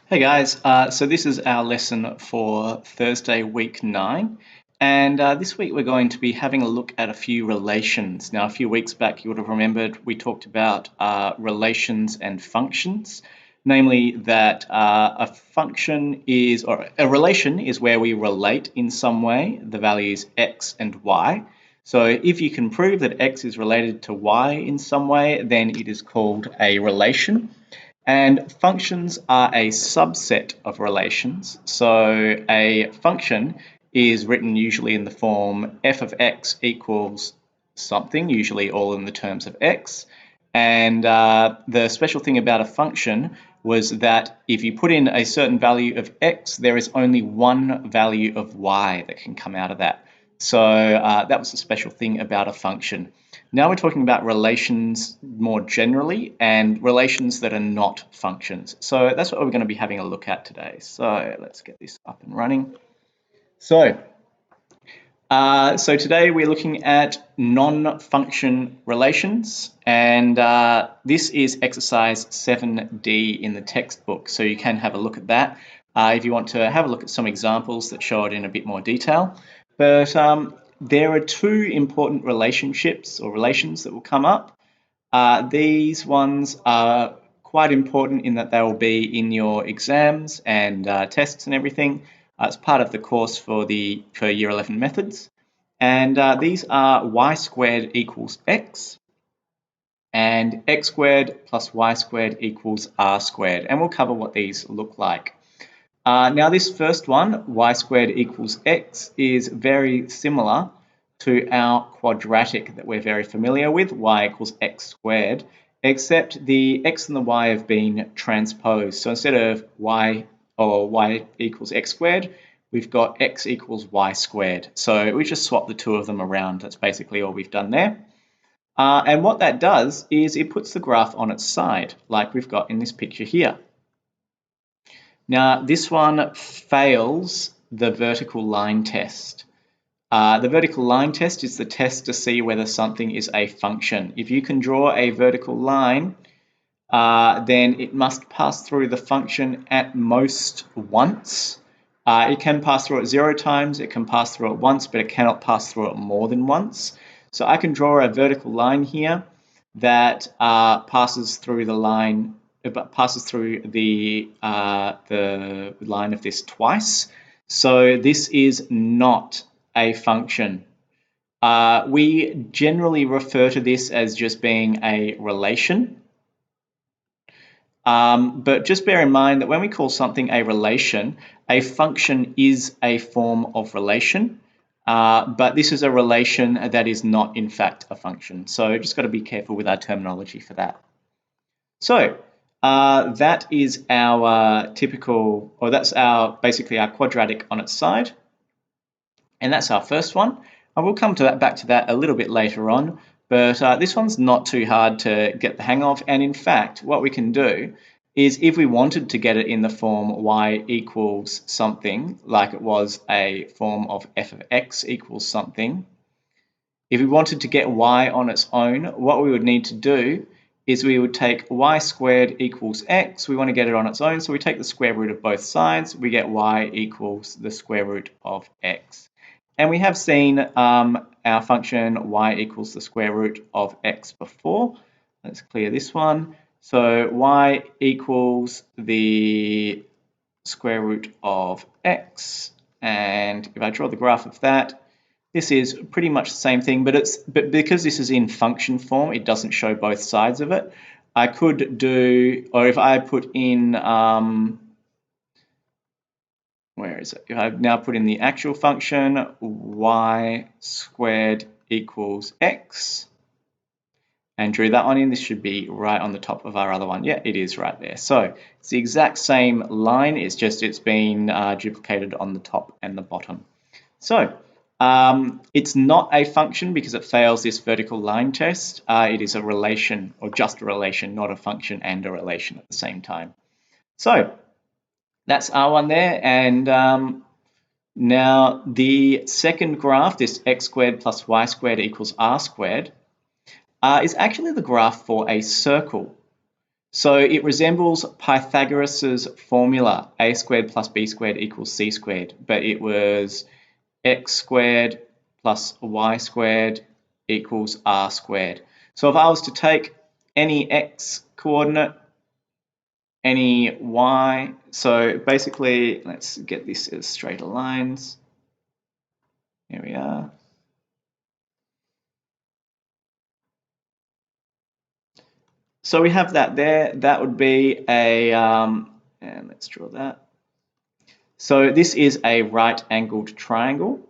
Hey guys, so this is our lesson for Thursday, week 9. And this week we're going to be having a look at a few relations. Now, a few weeks back, you would have remembered we talked about relations and functions, namely that a function is, or a relation is where we relate in some way the values x and y. So if you can prove that x is related to y in some way, then it is called a relation. And functions are a subset of relations. So a function is written usually in the form f of x equals something, usually all in the terms of x. And the special thing about a function was that if you put in a certain value of x, there is only one value of y that can come out of that. So that was the special thing about a function. Now we're talking about relations more generally and relations that are not functions. So that's what we're going to be having a look at today. So let's get this up and running. So, so today we're looking at non-function relations, and this is exercise 7D in the textbook. So you can have a look at that if you want to have a look at some examples that show it in a bit more detail. But there are two important relationships or relations that will come up. These ones are quite important in that they will be in your exams and tests and everything. It's part of the course for Year 11 methods. And these are y squared equals x and x squared plus y squared equals r squared. And we'll cover what these look like. Now this first one, y squared equals x, is very similar to our quadratic that we're very familiar with, y equals x squared, except the x and the y have been transposed. So instead of y equals x squared, we've got x equals y squared. So we just swap the two of them around. That's basically all we've done there. And what that does is it puts the graph on its side, like we've got in this picture here. Now, this one fails the vertical line test. The vertical line test is the test to see whether something is a function. If you can draw a vertical line, then it must pass through the function at most once. It can pass through it 0 times, it can pass through it once, but it cannot pass through it more than once. So I can draw a vertical line here that passes through the line. It passes through the line of this twice. So this is not a function. We generally refer to this as just being a relation. But just bear in mind that when we call something a relation, a function is a form of relation. But this is a relation that is not in fact a function. So just got to be careful with our terminology for that. So that is our typical, or that's basically our quadratic on its side. And that's our first one. I will come back to that a little bit later on, but this one's not too hard to get the hang of. And in fact, what we can do is if we wanted to get it in the form y equals something, like it was a form of f of x equals something, if we wanted to get y on its own, what we would need to do is we would take y squared equals x. We want to get it on its own, so we take the square root of both sides. We get y equals the square root of x. And we have seen our function y equals the square root of x before. Let's clear this one. So y equals the square root of x. And if I draw the graph of that, this is pretty much the same thing, but because this is in function form, it doesn't show both sides of it. I could do, or if I put in, where is it? If I now put in the actual function, y squared equals x, and drew that one in, this should be right on the top of our other one. Yeah, it is right there. So it's the exact same line, it's just it's been duplicated on the top and the bottom. So it's not a function because it fails this vertical line test. It is a relation, or just a relation, not a function and a relation at the same time. So that's our one there. And now the second graph, this x squared plus y squared equals r squared, is actually the graph for a circle. So it resembles Pythagoras' formula, a squared plus b squared equals c squared, but it was x squared plus y squared equals r squared. So if I was to take any x coordinate, any y, so basically let's get this as straighter lines. Here we are. So we have that there. That would be a, and let's draw that. So this is a right-angled triangle.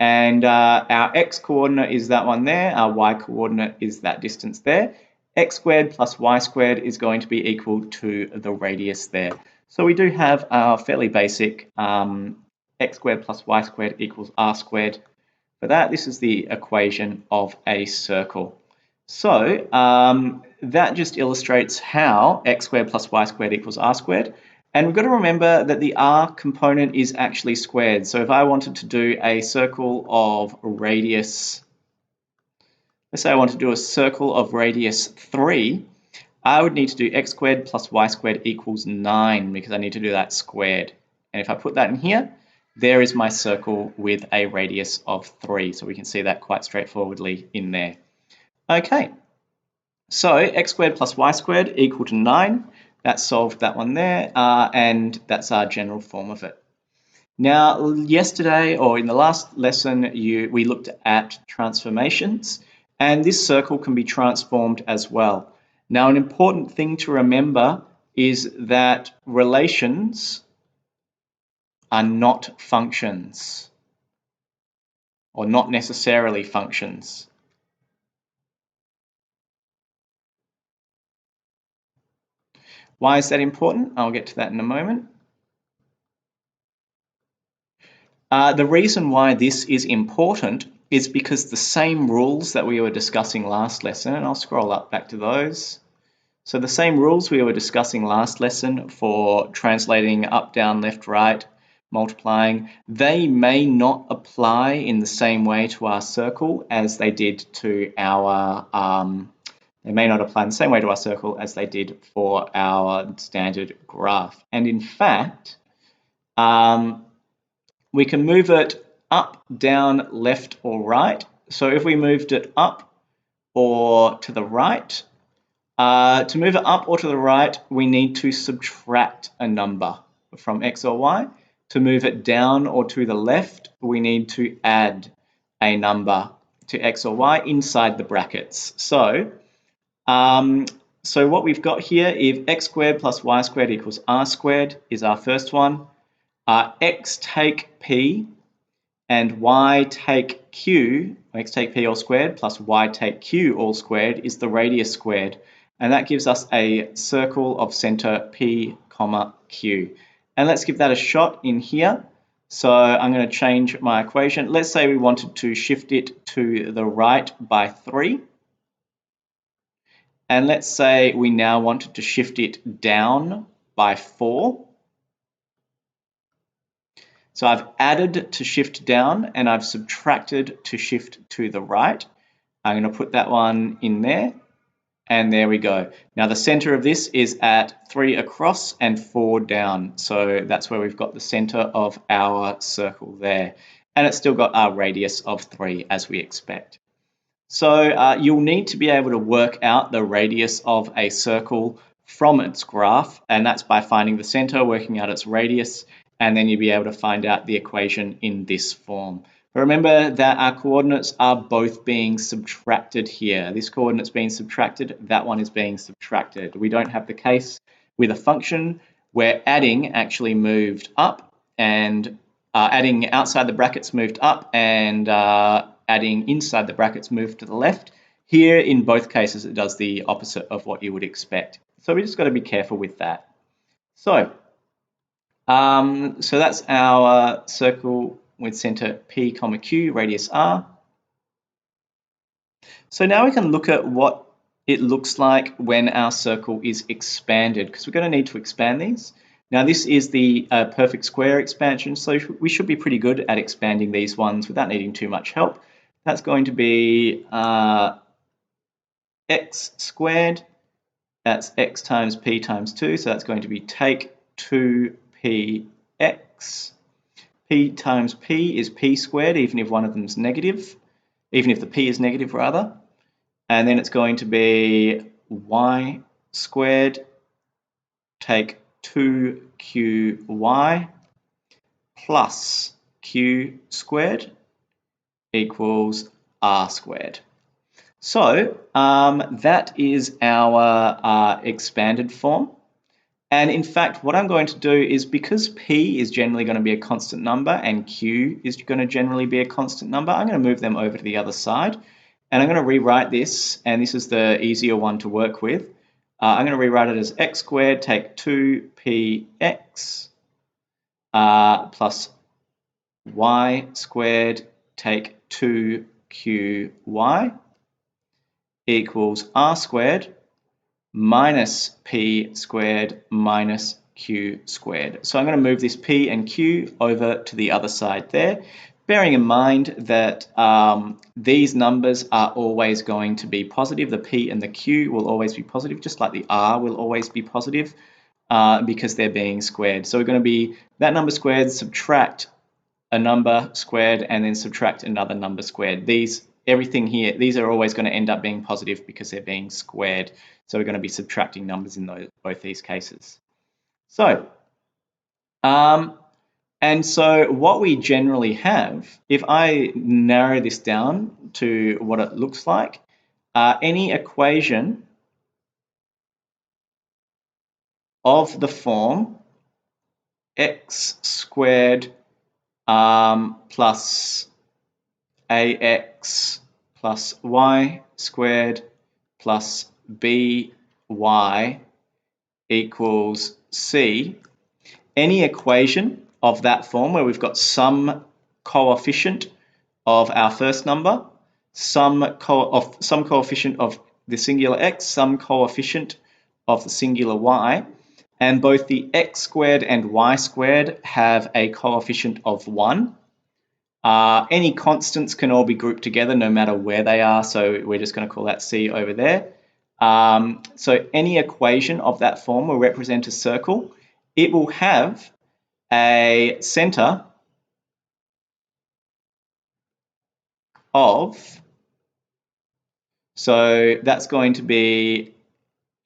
And our x coordinate is that one there. Our y coordinate is that distance there. X squared plus y squared is going to be equal to the radius there. So we do have our fairly basic x squared plus y squared equals r squared. For that, this is the equation of a circle. So that just illustrates how x squared plus y squared equals r squared. And we've got to remember that the r component is actually squared. So if I wanted to do a circle of radius, let's say I want to do a circle of radius 3, I would need to do x squared plus y squared equals 9 because I need to do that squared. And if I put that in here, there is my circle with a radius of 3. So we can see that quite straightforwardly in there. Okay, so x squared plus y squared equal to 9. That solved that one there, and that's our general form of it. Now, yesterday or in the last lesson, we looked at transformations, and this circle can be transformed as well. Now, an important thing to remember is that relations are not functions, or not necessarily functions. Why is that important? I'll get to that in a moment. The reason why this is important is because the same rules that we were discussing last lesson, and I'll scroll up back to those. So the same rules we were discussing last lesson for translating up, down, left, right, multiplying, they may not apply in the same way to our circle as they did to our, they may not apply in the same way to our circle as they did for our standard graph. And in fact, we can move it up, down, left, or right. So if we moved it up or to the right, to move it up or to the right, we need to subtract a number from x or y. To move it down or to the left, we need to add a number to x or y inside the brackets. So what we've got here, if x squared plus y squared equals r squared is our first one. X take p and y take q, x take p all squared plus y take q all squared is the radius squared. And that gives us a circle of center p, comma, q. And let's give that a shot in here. So I'm going to change my equation. Let's say we wanted to shift it to the right by 3. And let's say we now wanted to shift it down by 4. So I've added to shift down and I've subtracted to shift to the right. I'm going to put that one in there. And there we go. Now the center of this is at 3 across and 4 down. So that's where we've got the center of our circle there. And it's still got our radius of 3 as we expect. So you'll need to be able to work out the radius of a circle from its graph. And that's by finding the center, working out its radius, and then you'll be able to find out the equation in this form. Remember that our coordinates are both being subtracted here. This coordinate's being subtracted, that one is being subtracted. We don't have the case with a function where adding actually moved up and adding outside the brackets moved up and adding inside the brackets moved to the left. Here, in both cases, it does the opposite of what you would expect. So we just got to be careful with that. So that's our circle with center P, comma Q, radius R. So now we can look at what it looks like when our circle is expanded, because we're going to need to expand these. Now this is the perfect square expansion, so we should be pretty good at expanding these ones without needing too much help. That's going to be x squared That's x times p times 2, so that's going to be take 2px. P times p is p squared, even if one of them is negative, even if the p is negative rather. And then it's going to be y squared take 2qy plus q squared equals r squared. So that is our expanded form. And in fact, what I'm going to do is, because p is generally going to be a constant number and q is going to generally be a constant number, I'm going to move them over to the other side. And I'm going to rewrite this, and this is the easier one to work with. I'm going to rewrite it as x squared take 2px plus y squared take 2qy equals r squared minus p squared minus q squared. So I'm going to move this p and q over to the other side there, bearing in mind that these numbers are always going to be positive. The p and the q will always be positive, just like the r will always be positive because they're being squared. So we're going to be that number squared, subtract a number squared, and then subtract another number squared. Everything here, these are always going to end up being positive because they're being squared. So we're going to be subtracting numbers in both these cases. So, and so what we generally have, if I narrow this down to what it looks like, any equation of the form x squared plus ax plus y squared plus by equals c, any equation of that form where we've got some coefficient of our first number, some coefficient of the singular x, some coefficient of the singular y, and both the x squared and y squared have a coefficient of 1. Any constants can all be grouped together no matter where they are, so we're just going to call that C over there. So any equation of that form will represent a circle. It will have a center of, so that's going to be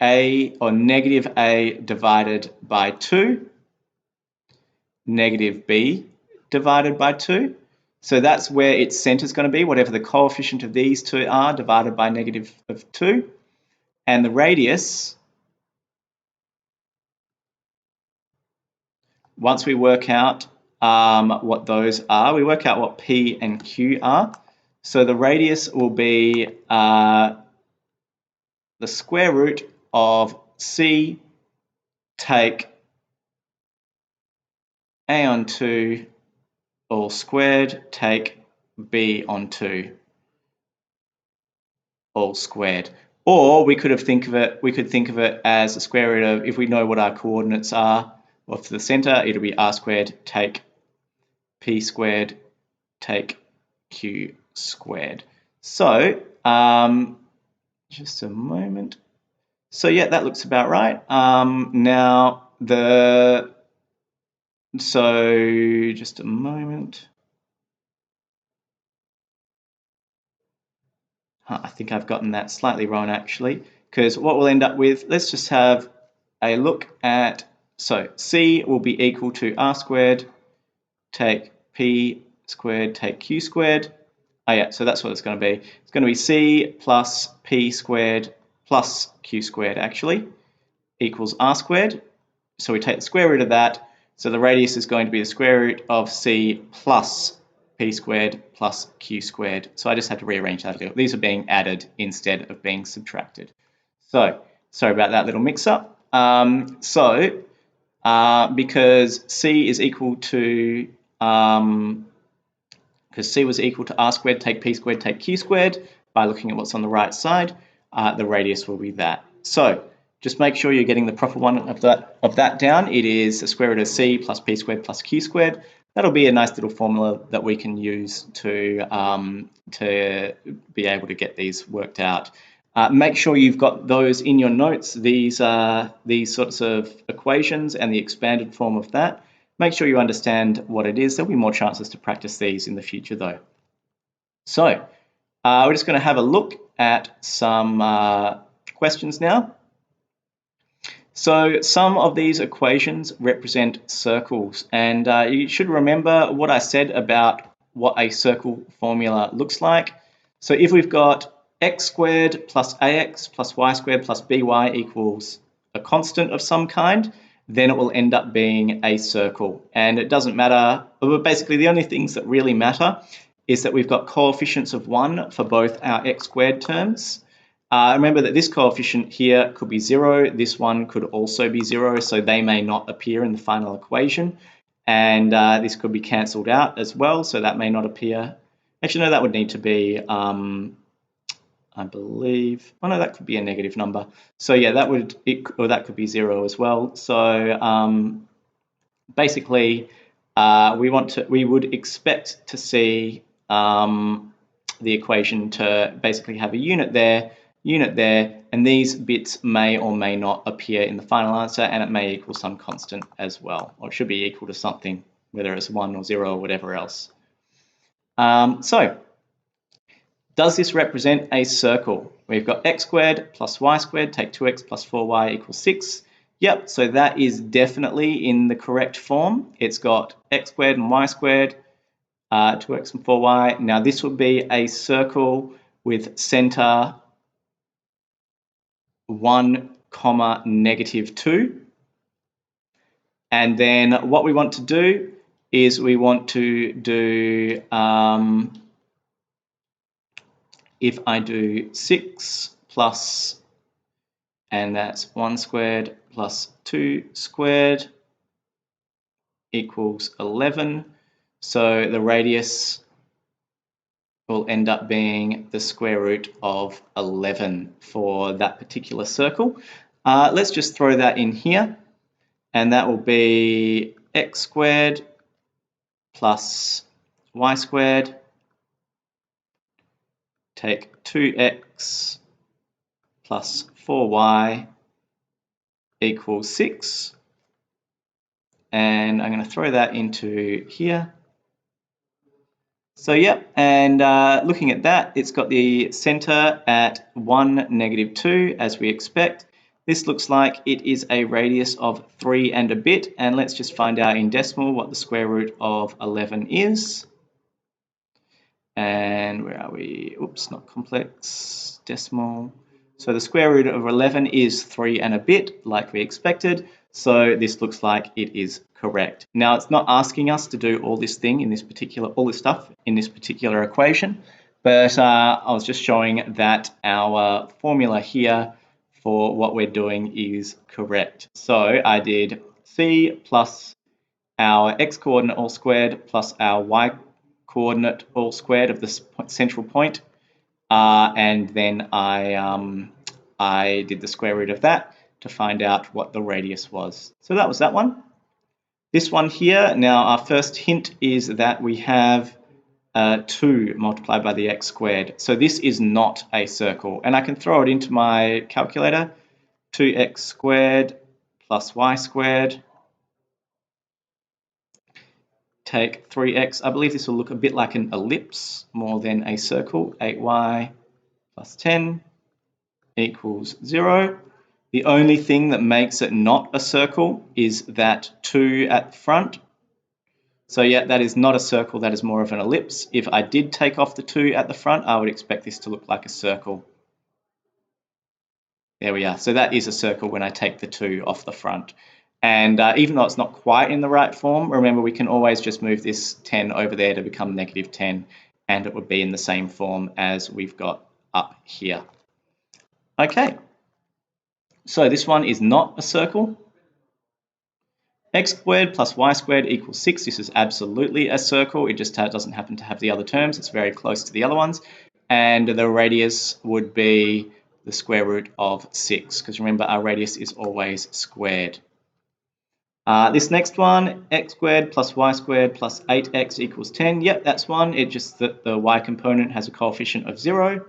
a, or negative a divided by 2, negative b divided by 2. So that's where its center is going to be, whatever the coefficient of these two are, divided by negative of 2. And the radius, once we work out what those are, we work out what P and Q are. So the radius will be the square root of C take A on 2 all squared take B on 2 all squared. Or we could think of it as the square root of, if we know what our coordinates are, or for the center, it'll be r squared take p squared take q squared. So, just a moment. So yeah, that looks about right. So just a moment. I think I've gotten that slightly wrong actually, because what we'll end up with, let's just have a look at, so C will be equal to r squared take p squared take q squared. Oh yeah, so that's what it's going to be. It's going to be C plus p squared plus q squared actually equals r squared. So we take the square root of that. So the radius is going to be the square root of C plus p squared plus q squared. So I just had to rearrange that a little. These are being added instead of being subtracted. So sorry about that little mix-up. Because C is equal to because C was equal to r squared take p squared take q squared, by looking at what's on the right side, the radius will be that. So just make sure you're getting the proper one of that down. It is the square root of C plus p squared plus q squared. That'll be a nice little formula that we can use to be able to get these worked out. Make sure you've got those in your notes, these sorts of equations and the expanded form of that. Make sure you understand what it is. There'll be more chances to practice these in the future though. So we're just going to have a look at some questions now. So some of these equations represent circles, and you should remember what I said about what a circle formula looks like. So if we've got x squared plus ax plus y squared plus by equals a constant of some kind, then it will end up being a circle. And it doesn't matter, but basically the only things that really matter is that we've got coefficients of 1 for both our x squared terms. Remember that this coefficient here could be 0, this one could also be 0, so they may not appear in the final equation. And this could be cancelled out as well, so that may not appear. Actually, no, that would need to be, I believe, oh no, that could be a negative number. So yeah, that could be 0 as well. So basically, we would expect to see the equation to basically have a unit there, and these bits may or may not appear in the final answer, and it may equal some constant as well, or it should be equal to something, whether it's 1 or 0 or whatever else. So, does this represent a circle? We've got x squared plus y squared, take 2x plus 4y equals 6. Yep, so that is definitely in the correct form. It's got x squared and y squared, 2x and 4y. Now this would be a circle with center 1, negative 2. And then what we want to do is we want to do, if I do 6 plus, and that's 1 squared plus 2 squared equals 11. So the radius will end up being the square root of 11 for that particular circle. Let's just throw that in here, and that will be x squared plus y squared, take 2x plus 4y equals 6. And I'm going to throw that into here. So yep, and looking at that, it's got the center at 1, negative 2, as we expect. This looks like it is a radius of 3 and a bit, and let's just find out in decimal what the square root of 11 is. And where are we? Oops, not complex, decimal. So the square root of 11 is 3 and a bit, like we expected. So this looks like it is correct. Now it's not asking us to do all this stuff in this particular equation, but I was just showing that our formula here for what we're doing is correct. So I did c plus our x coordinate all squared plus our y coordinate all squared of this central point, and then I did the square root of that to find out what the radius was. So that was that one. This one here, now our first hint is that we have 2 multiplied by the x squared. So this is not a circle, and I can throw it into my calculator. 2x squared plus y squared, take 3x. I believe this will look a bit like an ellipse more than a circle. 8y plus 10 equals 0. The only thing that makes it not a circle is that 2 at the front. So yeah, that is not a circle, that is more of an ellipse. If I did take off the 2 at the front, I would expect this to look like a circle. There we are. So that is a circle when I take the 2 off the front. And even though it's not quite in the right form, remember we can always just move this 10 over there to become negative 10, and it would be in the same form as we've got up here. Okay, so this one is not a circle. X squared plus y squared equals 6. This is absolutely a circle. It just doesn't happen to have the other terms. It's very close to the other ones. And the radius would be the square root of 6, because remember our radius is always squared. This next one, x squared plus y squared plus 8x equals 10. Yep, that's one. It's just that the y component has a coefficient of 0.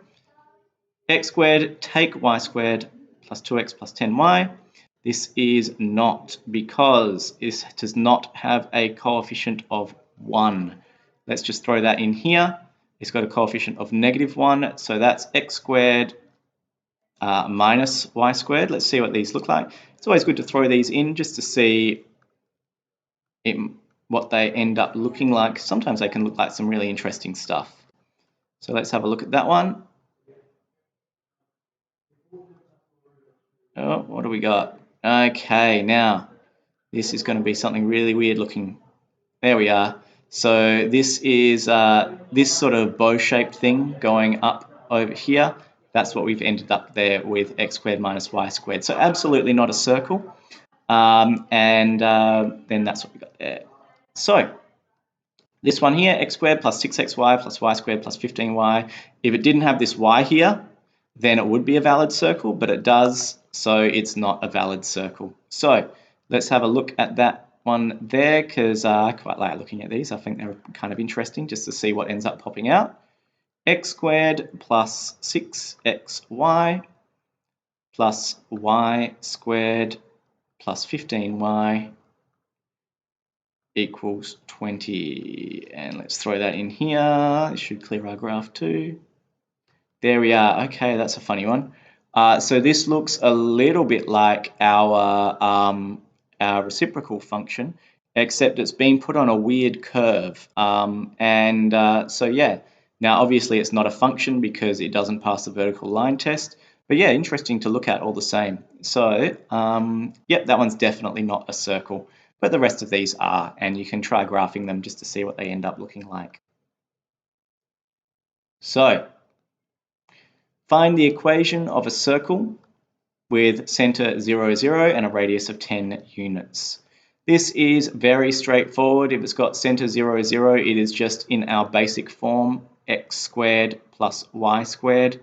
x squared take y squared plus 2x plus 10y. This is not, because this does not have a coefficient of 1. Let's just throw that in here. It's got a coefficient of -1, so that's x squared minus y squared. Let's see what these look like. It's always good to throw these in just to see what they end up looking like. Sometimes they can look like some really interesting stuff. So let's have a look at that one. Oh, what do we got? Okay, now this is going to be something really weird looking. There we are. So this is this sort of bow-shaped thing going up over here. That's what we've ended up there with x squared minus y squared. So absolutely not a circle. Then that's what we got there. So this one here, x squared plus 6xy plus y squared plus 15y. If it didn't have this y here, then it would be a valid circle, but it does, so it's not a valid circle. So let's have a look at that one there, because I quite like looking at these. I think they're kind of interesting just to see what ends up popping out. X squared plus 6xy plus y squared plus 15y equals 20. And let's throw that in here. It should clear our graph too. There we are. Okay, that's a funny one. So this looks a little bit like our reciprocal function, except it's been put on a weird curve. So yeah, now obviously it's not a function because it doesn't pass the vertical line test. But yeah, interesting to look at all the same. So yep, that one's definitely not a circle, but the rest of these are, and you can try graphing them just to see what they end up looking like. So find the equation of a circle with center 0, 0 and a radius of 10 units. This is very straightforward. If it's got center 0, 0, it is just in our basic form, x squared plus y squared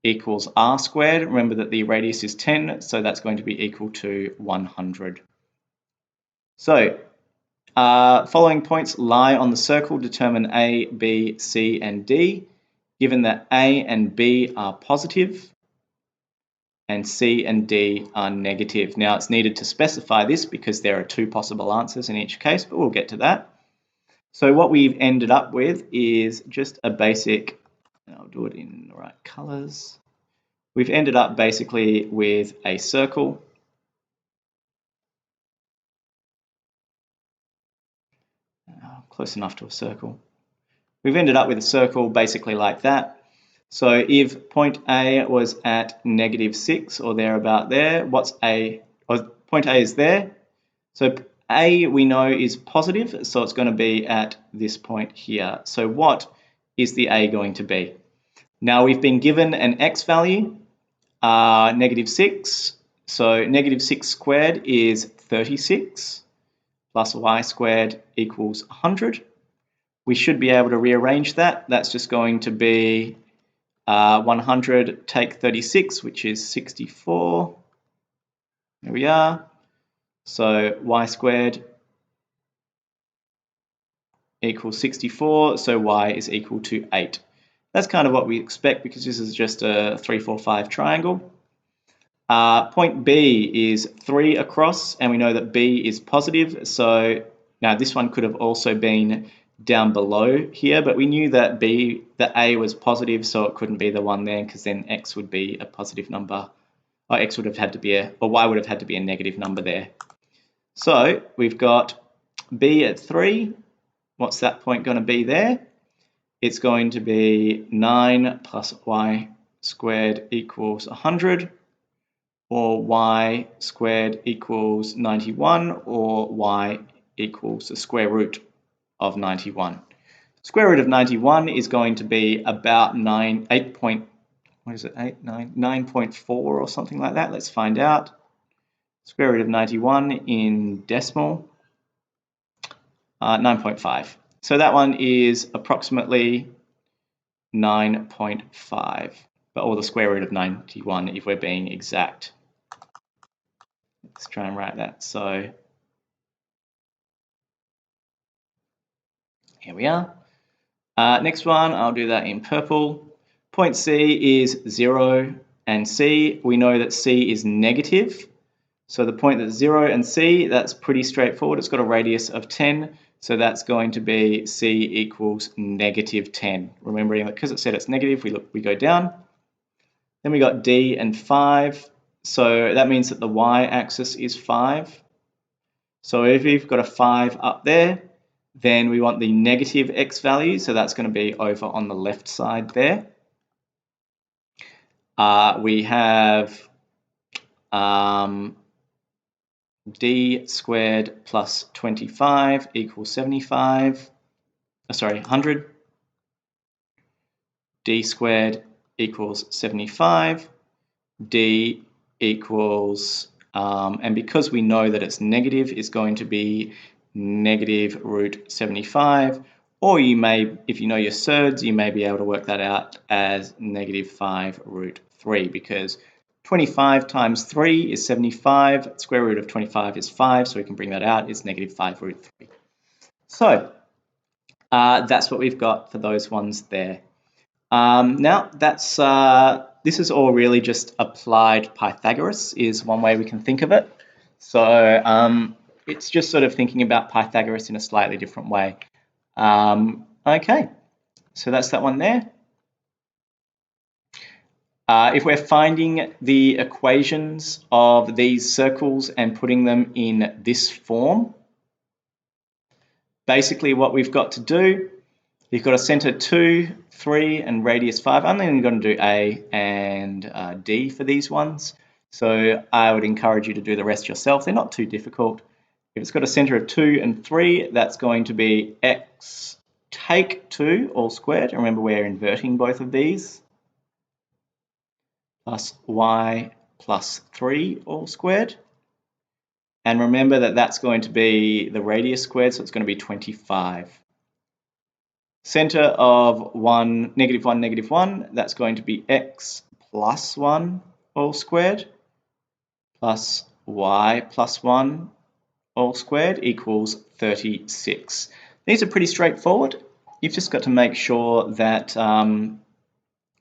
equals r squared. Remember that the radius is 10, so that's going to be equal to 100. So, following points lie on the circle. Determine A, B, C, and D. Given that A and B are positive, and C and D are negative. Now it's needed to specify this because there are two possible answers in each case, but we'll get to that. So what we've ended up with is just a basic, I'll do it in the right colors. We've ended up basically with a circle. Close enough to a circle. We've ended up with a circle basically like that. So if point A was at -6 or thereabout there, what's A? Point A is there. So A we know is positive, so it's going to be at this point here. So what is the A going to be? Now we've been given an X value, -6. So -6 squared is 36 plus Y squared equals 100. We should be able to rearrange that. That's just going to be 100 take 36, which is 64. There we are. So y squared equals 64, so y is equal to 8. That's kind of what we expect because this is just a 3, 4, 5 triangle. Point B is 3 across, and we know that B is positive, so now this one could have also been down below here, but we knew that A was positive, so it couldn't be the one there because then X would be a positive number, or X would have had to be or Y would have had to be a negative number there. So we've got B at 3. What's that point going to be there? It's going to be 9 plus y squared equals 100, or y squared equals 91, or y equals the square root of 91. Square root of 91 is going to be about 9.4 or something like that. Let's find out. Square root of 91 in decimal, 9.5. So that one is approximately 9.5, or the square root of 91 if we're being exact. Let's try and write that. So here we are. Next one, I'll do that in purple. Point C is 0 and C. We know that C is negative. So the point that's 0 and C, that's pretty straightforward. It's got a radius of 10. So that's going to be C equals negative 10. Remembering that because it said it's negative, we go down. Then we got D and 5. So that means that the y-axis is 5. So if we've got a 5 up there, then we want the negative x value. So that's going to be over on the left side there. We have d squared plus 25 equals 75. Sorry, 100. D squared equals 75. D equals, and because we know that it's negative, it's going to be negative root 75. Or you may, if you know your surds, you may be able to work that out as negative 5 root 3, because 25 times 3 is 75. Square root of 25 is 5, so we can bring that out. It's negative 5 root 3. So that's what we've got for those ones there. Now that's this is all really just applied Pythagoras is one way we can think of it. So it's just sort of thinking about Pythagoras in a slightly different way. Okay, so that's that one there. If we're finding the equations of these circles and putting them in this form, basically what we've got to do, you've got a center 2, 3, and radius 5. I'm only going to do A and D for these ones. So I would encourage you to do the rest yourself. They're not too difficult. If it's got a center of 2 and 3, that's going to be x take 2 all squared. Remember, we're inverting both of these. Plus y plus 3 all squared. And remember that that's going to be the radius squared, so it's going to be 25. Center of 1, negative 1, negative 1, that's going to be x plus 1 all squared plus y plus 1 all squared equals 36. These are pretty straightforward. You've just got to make sure that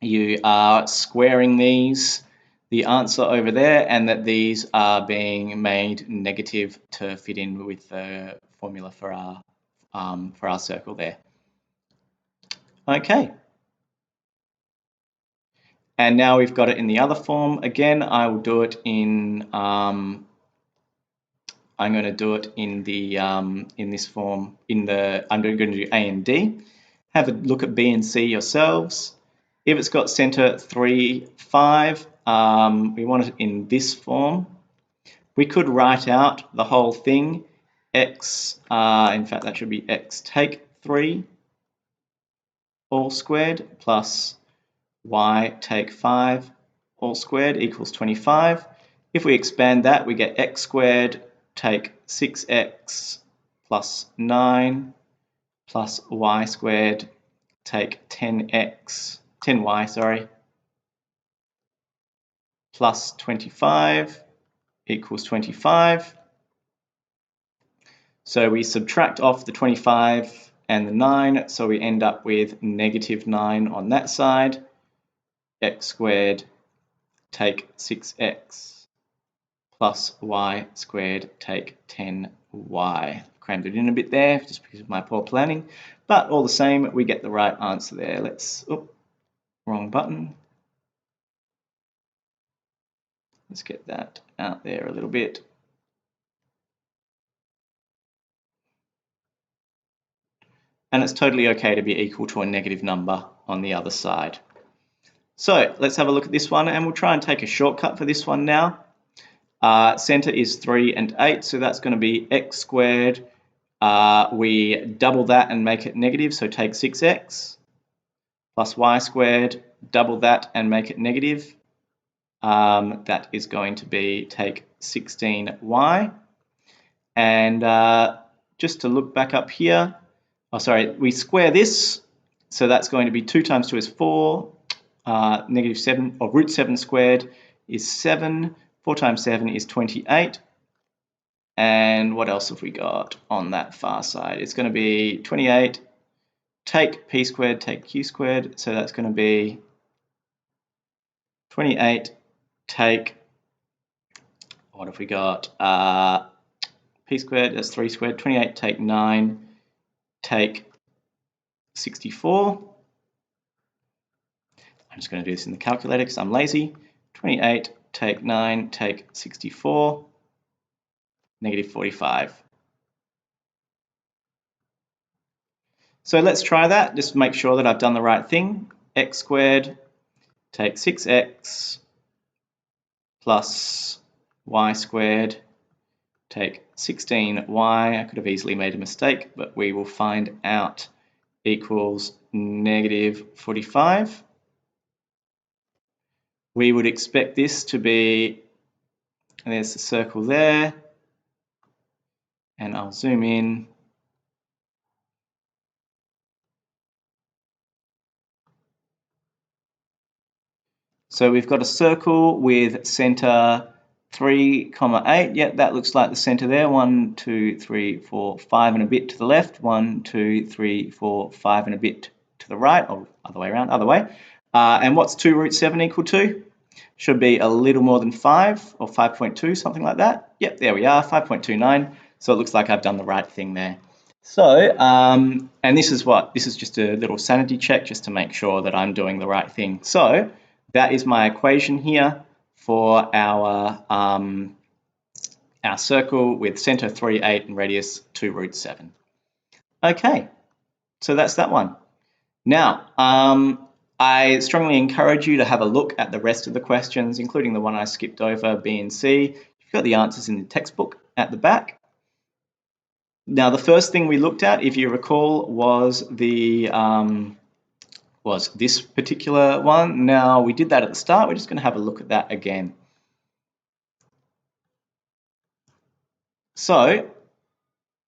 you are squaring the answer over there, and that these are being made negative to fit in with the formula for our circle there. Okay. And now we've got it in the other form. Again, I will do it in, I'm going to do it in the, in this form, I'm going to do A and D. Have a look at B and C yourselves. If it's got center 3, 5, we want it in this form. We could write out the whole thing, x, in fact that should be x take 3 all squared plus y take 5 all squared equals 25. If we expand that, we get x squared take 6x plus 9 plus y squared take 10y, sorry, plus 25 equals 25. So we subtract off the 25 and the 9, so we end up with negative 9 on that side. X squared take 6x plus y squared take 10y. Crammed it in a bit there just because of my poor planning, but all the same we get the right answer there. Let's, wrong button. Let's get that out there a little bit. And it's totally okay to be equal to a negative number on the other side. So let's have a look at this one, and we'll try and take a shortcut for this one now. Center is 3 and 8, so that's going to be x squared. We double that and make it negative, so take 6x plus y squared, double that and make it negative. That is going to be take 16y. And just to look back up here, we square this, so that's going to be 2 times 2 is 4, negative 7, or root 7 squared is 7, 4 times 7 is 28, and what else have we got on that far side? It's going to be 28, take p squared, take q squared, so that's going to be 28 take, what have we got? P squared, that's 3 squared. 28 take 9 take 64. I'm just going to do this in the calculator because I'm lazy. 28 take 9 take 64, negative 45. So let's try that, just to make sure that I've done the right thing. X squared take 6x plus y squared take 16y. I could have easily made a mistake, but we will find out, equals negative 45. We would expect this to be, and there's the circle there, and I'll zoom in. So we've got a circle with center 3, 8. Yep, that looks like the center there. 1, 2, 3, 4, 5 and a bit to the left. 1, 2, 3, 4, 5 and a bit to the right, or other way around, other way. And what's 2 root 7 equal to? Should be a little more than 5, or 5.2, something like that. Yep, there we are, 5.29. So it looks like I've done the right thing there. So, and this is just a little sanity check just to make sure that I'm doing the right thing. So that is my equation here for our circle with center 3, 8 and radius 2 root 7. Okay, so that's that one. Now, I strongly encourage you to have a look at the rest of the questions, including the one I skipped over, B and C. You've got the answers in the textbook at the back. Now, the first thing we looked at, if you recall, was this particular one. Now, we did that at the start. We're just going to have a look at that again. So,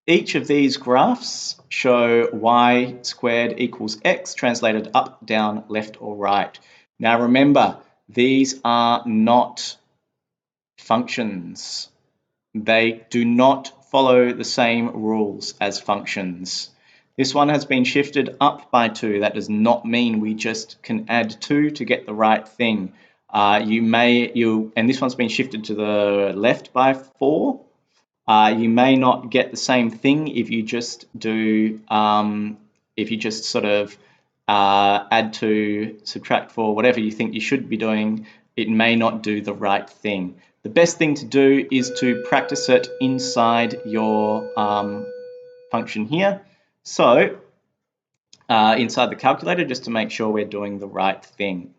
each of these graphs show y squared equals x, translated up, down, left, or right. Now, remember, these are not functions. They do not follow the same rules as functions. This one has been shifted up by 2. That does not mean we just can add 2 to get the right thing. And this one's been shifted to the left by 4. You may not get the same thing if you just do, sort of add 2, subtract 4, whatever you think you should be doing. It may not do the right thing. The best thing to do is to practice it inside your function here. So inside the calculator, just to make sure we're doing the right thing.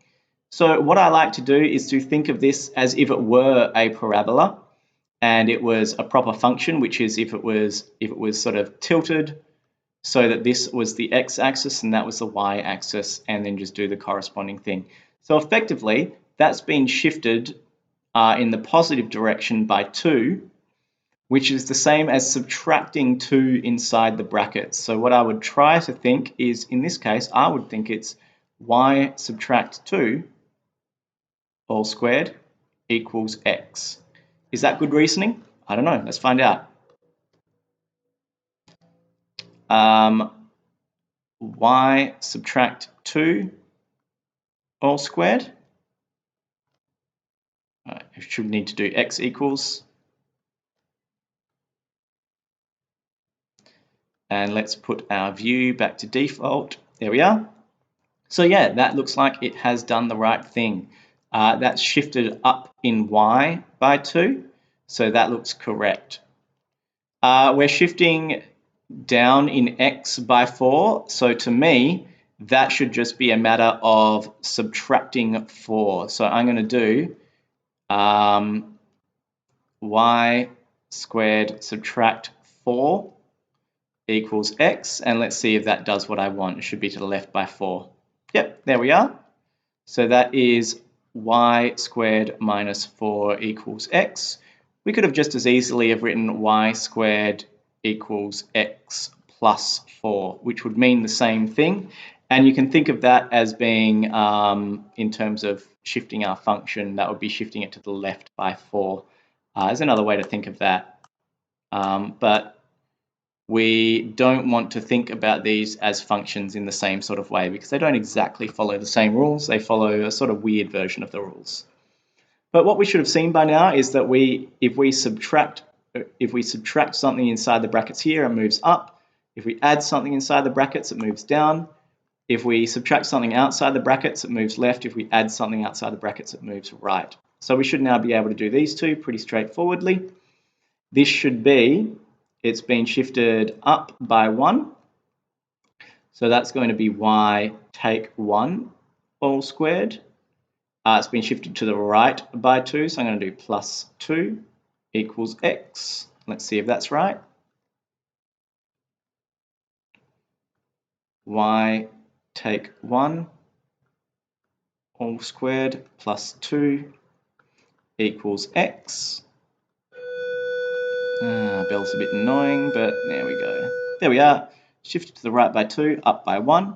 So what I like to do is to think of this as if it were a parabola and it was a proper function, which is if it was sort of tilted so that this was the x-axis and that was the y-axis, and then just do the corresponding thing. So effectively, that's been shifted in the positive direction by 2, which is the same as subtracting 2 inside the brackets. So what I would try to think is, in this case, I would think it's y subtract 2 all squared equals x. Is that good reasoning? I don't know. Let's find out. Y subtract 2 all squared. I should need to do x equals. And let's put our view back to default. There we are. So yeah, that looks like it has done the right thing. That's shifted up in y by 2, so that looks correct. We're shifting down in x by 4, so to me, that should just be a matter of subtracting 4. So I'm going to do y squared subtract 4 equals x, and let's see if that does what I want. It should be to the left by 4. Yep, there we are. So that is y squared minus 4 equals x. We could have just as easily have written y squared equals x plus 4, which would mean the same thing. And you can think of that as being, in terms of shifting our function, that would be shifting it to the left by 4. Is another way to think of that. But we don't want to think about these as functions in the same sort of way because they don't exactly follow the same rules. They follow a sort of weird version of the rules. But what we should have seen by now is that if we subtract something inside the brackets here, it moves up. If we add something inside the brackets, it moves down. If we subtract something outside the brackets, it moves left. If we add something outside the brackets, it moves right. So we should now be able to do these two pretty straightforwardly. This should be, it's been shifted up by 1. So that's going to be y take 1 all squared. It's been shifted to the right by 2, so I'm going to do plus 2 equals x. Let's see if that's right. Y take 1 all squared plus 2 equals x. Bell's a bit annoying, but there we go. There we are. Shifted to the right by 2, up by 1.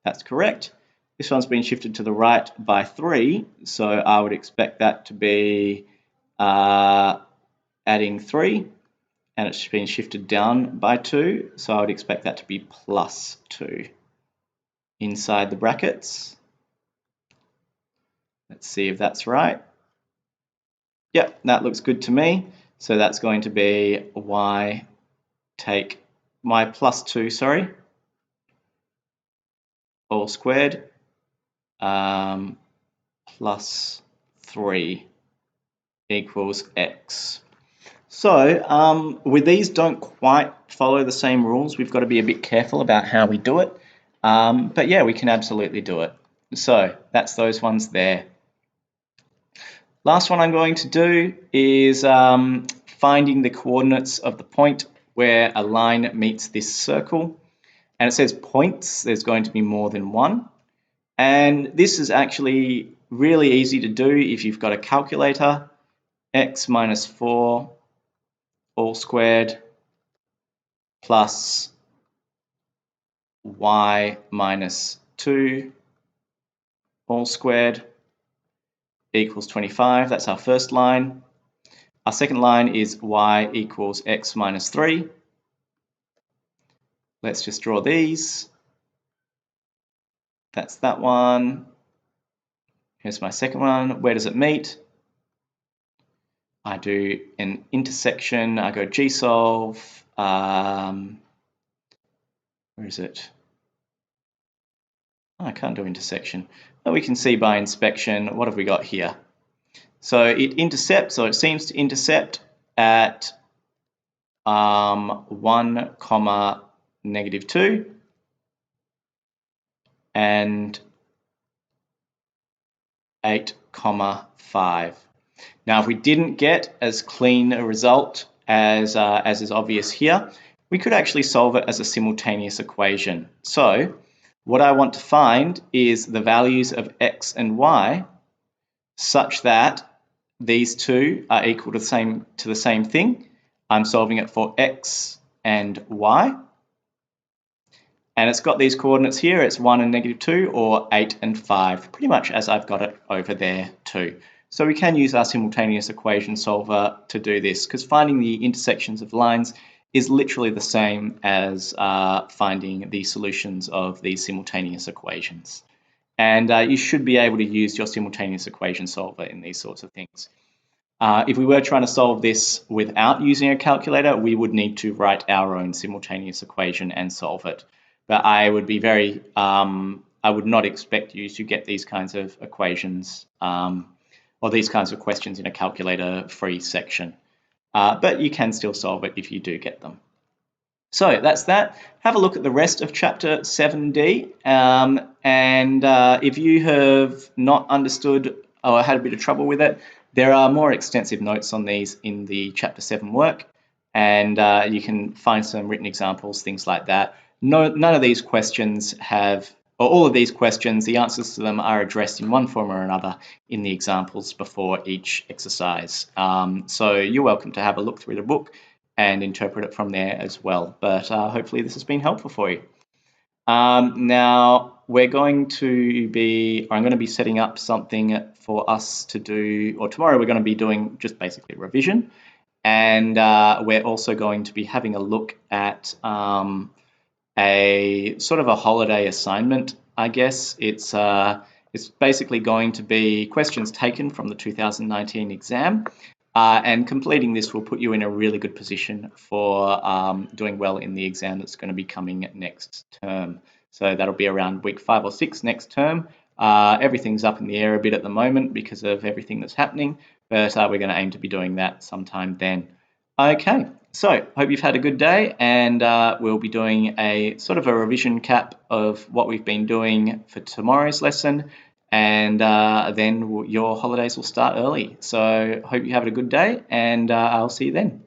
That's correct. This one's been shifted to the right by 3, so I would expect that to be adding 3. And it's been shifted down by 2, so I would expect that to be plus 2 inside the brackets. Let's see if that's right. Yep, that looks good to me. So that's going to be y take my plus 2, sorry, all squared, plus 3 equals x. So with these don't quite follow the same rules. We've got to be a bit careful about how we do it. But yeah, we can absolutely do it. So that's those ones there. Last one I'm going to do is finding the coordinates of the point where a line meets this circle. And it says points, there's going to be more than one. And this is actually really easy to do if you've got a calculator. X minus 4 all squared plus y minus 2 all squared equals 25. That's our first line. Our second line is y equals x minus 3. Let's just draw these. That's that one. Here's my second one. Where does it meet? I do an intersection. I go G-solve. Where is it? Oh, I can't do intersection. But we can see by inspection, what have we got here? So it intercepts, or it seems to intercept at 1, negative 2 and 8, 5. Now, if we didn't get as clean a result as is obvious here, we could actually solve it as a simultaneous equation. So what I want to find is the values of x and y such that these two are equal to the same thing. I'm solving it for x and y. And it's got these coordinates here. It's 1 and negative 2 or 8 and 5, pretty much as I've got it over there too. So we can use our simultaneous equation solver to do this because finding the intersections of lines is literally the same as finding the solutions of these simultaneous equations. And you should be able to use your simultaneous equation solver in these sorts of things. If we were trying to solve this without using a calculator, we would need to write our own simultaneous equation and solve it. But I would be I would not expect you to get these kinds of equations or these kinds of questions in a calculator-free section. But you can still solve it if you do get them. So that's that. Have a look at the rest of Chapter 7D. And if you have not understood or had a bit of trouble with it, there are more extensive notes on these in the Chapter 7 work. And you can find some written examples, things like that. None of these questions or all of these questions, the answers to them are addressed in one form or another in the examples before each exercise. So you're welcome to have a look through the book and interpret it from there as well. But hopefully this has been helpful for you. Now I'm going to be setting up something for us to do, or tomorrow we're going to be doing just basically revision. And we're also going to be having a look at a sort of a holiday assignment, I guess. It's basically going to be questions taken from the 2019 exam, and completing this will put you in a really good position for doing well in the exam that's going to be coming next term. So that'll be around week 5 or 6 next term. Everything's up in the air a bit at the moment because of everything that's happening, but we're going to aim to be doing that sometime then. Okay, so hope you've had a good day, and we'll be doing a sort of a revision cap of what we've been doing for tomorrow's lesson, and then your holidays will start early. So hope you have a good day, and I'll see you then.